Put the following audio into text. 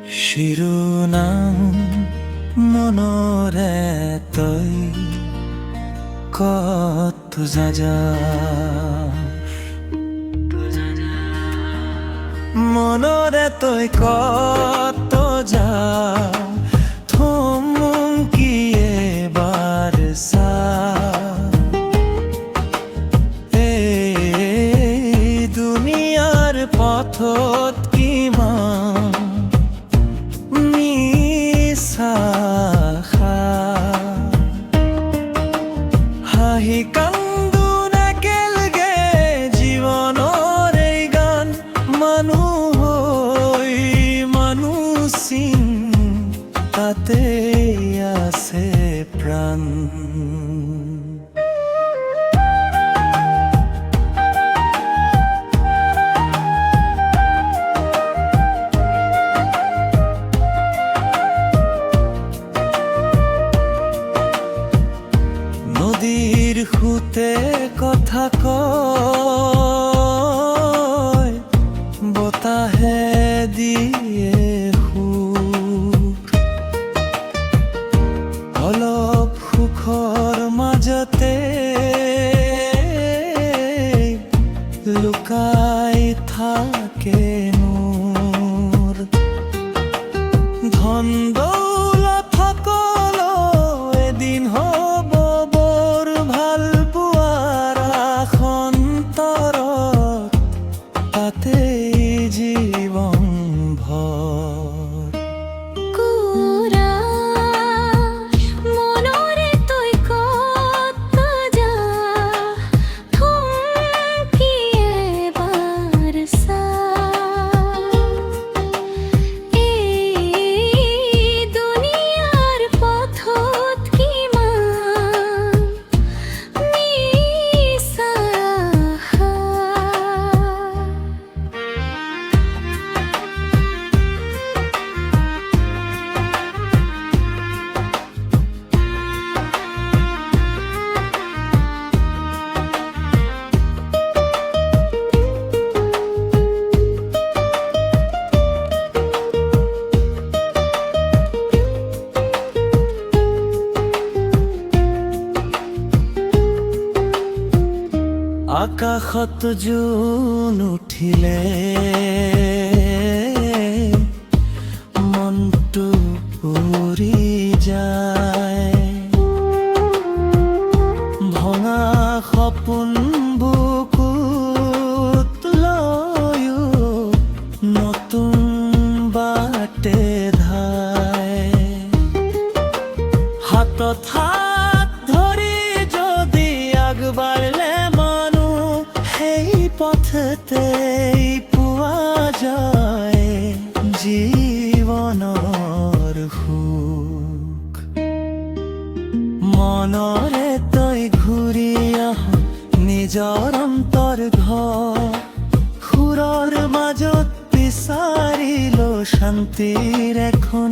শিৰোনাম মনৰে তই কত যা মনৰে তই কত যা থমকি এবাৰ চা এই দুনিয়াৰ পথত কিমান হাঁহি কান্দোন একেলগে জীৱনৰ এই গান মানুহ হৈ মানুহ চিন তাতে আছে প্ৰাণ নদীৰ সুতে কথা কয় বতাহে দিয়ে সুৰ অলপ সুখৰ মাজতে লুকাই থাকে নূৰ ধন দৌলত সকলো এদিন হ'ব জীবন ভর মনরে তুই কত যা থমকি এবার সা এই দুনিয়ার পথত কিমান মিছা আকাশত জোন উঠিলে মনটো উৰি যায় ভঙা সপোন বুকুত লৈও নতুন বাটে ধায় হাতত হাত ধৰি যদি আগবাঢ়িলে এই পথতেই পোৱা যায় জীৱনৰ সুখ মনৰে তই ঘূৰি আহ নিজৰ অন্তৰ ঘৰ সুৰৰ মাজত বিচাৰিলো শান্তিৰ এখন